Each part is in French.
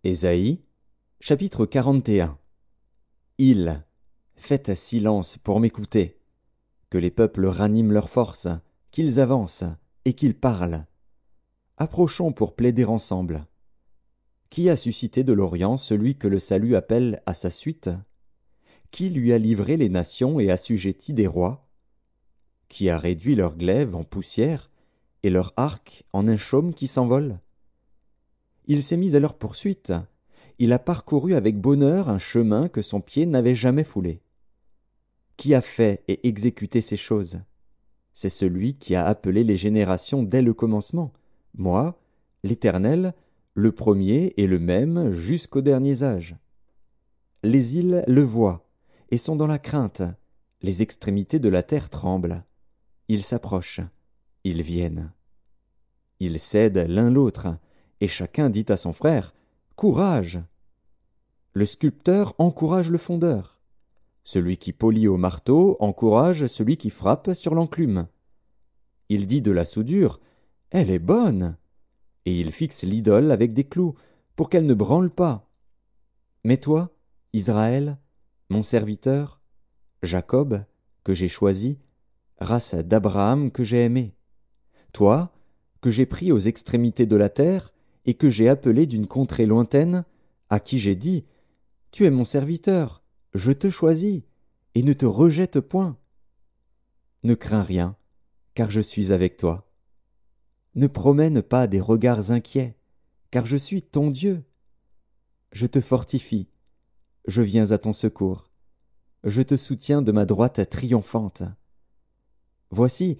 Ésaïe, chapitre 41. Il, faites silence pour m'écouter, que les peuples raniment leur force, qu'ils avancent et qu'ils parlent. Approchons pour plaider ensemble. Qui a suscité de l'Orient celui que le salut appelle à sa suite? Qui lui a livré les nations et assujetti des rois? Qui a réduit leur glaive en poussière et leur arc en un chaume qui s'envole? Il s'est mis à leur poursuite. Il a parcouru avec bonheur un chemin que son pied n'avait jamais foulé. Qui a fait et exécuté ces choses? C'est celui qui a appelé les générations dès le commencement, moi, l'Éternel, le premier et le même jusqu'aux derniers âges. Les îles le voient et sont dans la crainte, les extrémités de la terre tremblent. Ils s'approchent, ils viennent. Ils cèdent l'un l'autre, et chacun dit à son frère: Courage! Le sculpteur encourage le fondeur. Celui qui polit au marteau encourage celui qui frappe sur l'enclume. Il dit de la soudure: Elle est bonne! Et il fixe l'idole avec des clous, pour qu'elle ne branle pas. Mais toi, Israël, mon serviteur, Jacob, que j'ai choisi, race d'Abraham que j'ai aimé, toi, que j'ai pris aux extrémités de la terre, et que j'ai appelé d'une contrée lointaine, à qui j'ai dit: Tu es mon serviteur, je te choisis, et ne te rejette point. Ne crains rien, car je suis avec toi. Ne promène pas des regards inquiets, car je suis ton Dieu. Je te fortifie, je viens à ton secours. Je te soutiens de ma droite triomphante. Voici,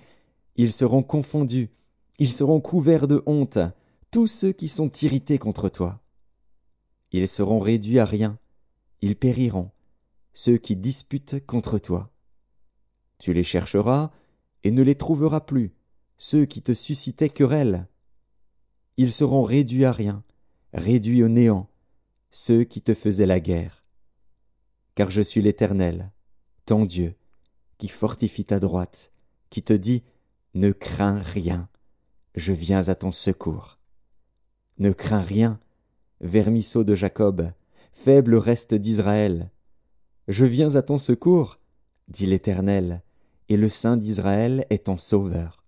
ils seront confondus, ils seront couverts de honte, tous ceux qui sont irrités contre toi. Ils seront réduits à rien, ils périront, ceux qui disputent contre toi. Tu les chercheras et ne les trouveras plus, ceux qui te suscitaient querelle. Ils seront réduits à rien, réduits au néant, ceux qui te faisaient la guerre. Car je suis l'Éternel, ton Dieu, qui fortifie ta droite, qui te dit: Ne crains rien, je viens à ton secours. Ne crains rien, vermisseau de Jacob, faible reste d'Israël. Je viens à ton secours, dit l'Éternel, et le Saint d'Israël est ton sauveur.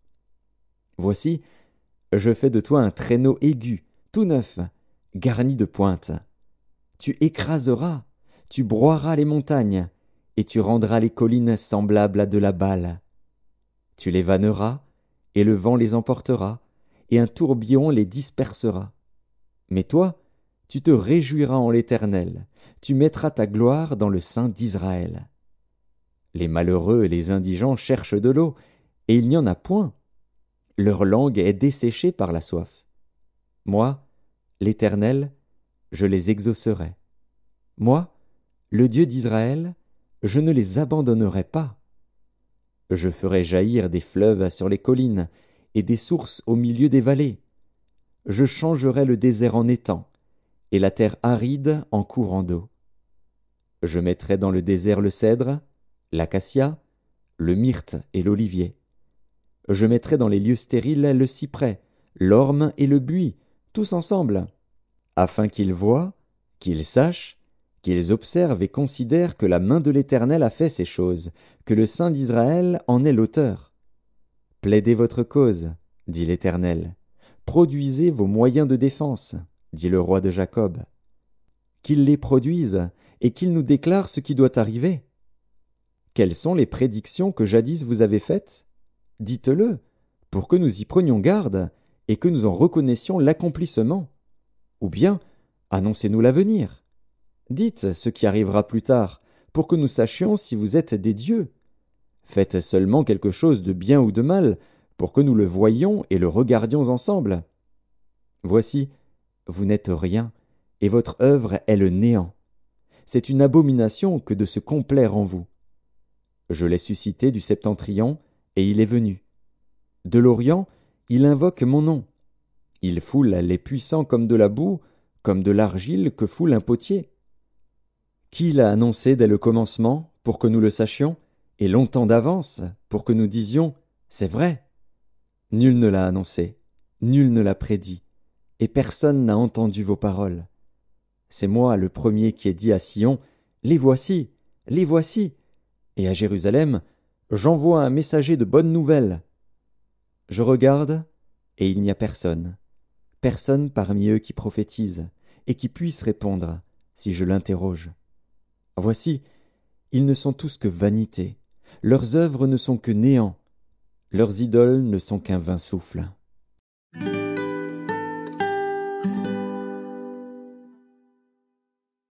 Voici, je fais de toi un traîneau aigu, tout neuf, garni de pointes. Tu écraseras, tu broieras les montagnes, et tu rendras les collines semblables à de la balle. Tu les vanneras, et le vent les emportera, et un tourbillon les dispersera. Mais toi, tu te réjouiras en l'Éternel, tu mettras ta gloire dans le Saint d'Israël. Les malheureux et les indigents cherchent de l'eau, et il n'y en a point. Leur langue est desséchée par la soif. Moi, l'Éternel, je les exaucerai. Moi, le Dieu d'Israël, je ne les abandonnerai pas. Je ferai jaillir des fleuves sur les collines et des sources au milieu des vallées. Je changerai le désert en étang et la terre aride en courant d'eau. Je mettrai dans le désert le cèdre, l'acacia, le myrte et l'olivier. Je mettrai dans les lieux stériles le cyprès, l'orme et le buis, tous ensemble, afin qu'ils voient, qu'ils sachent, qu'ils observent et considèrent que la main de l'Éternel a fait ces choses, que le Saint d'Israël en est l'auteur. Plaidez votre cause, dit l'Éternel. Produisez vos moyens de défense, dit le roi de Jacob. Qu'il les produise et qu'il nous déclare ce qui doit arriver. Quelles sont les prédictions que jadis vous avez faites? Dites-le, pour que nous y prenions garde et que nous en reconnaissions l'accomplissement. Ou bien, annoncez-nous l'avenir. Dites ce qui arrivera plus tard, pour que nous sachions si vous êtes des dieux. Faites seulement quelque chose de bien ou de mal, pour que nous le voyions et le regardions ensemble. Voici, vous n'êtes rien, et votre œuvre est le néant. C'est une abomination que de se complaire en vous. Je l'ai suscité du septentrion, et il est venu. De l'Orient, il invoque mon nom. Il foule les puissants comme de la boue, comme de l'argile que foule un potier. Qui l'a annoncé dès le commencement, pour que nous le sachions, et longtemps d'avance, pour que nous disions: C'est vrai. Nul ne l'a annoncé, nul ne l'a prédit, et personne n'a entendu vos paroles. C'est moi le premier qui ai dit à Sion, les voici, les voici, et à Jérusalem, j'envoie un messager de bonnes nouvelles. Je regarde, et il n'y a personne, personne parmi eux qui prophétise, et qui puisse répondre, si je l'interroge. Voici, ils ne sont tous que vanité, leurs œuvres ne sont que néant, leurs idoles ne sont qu'un vain souffle.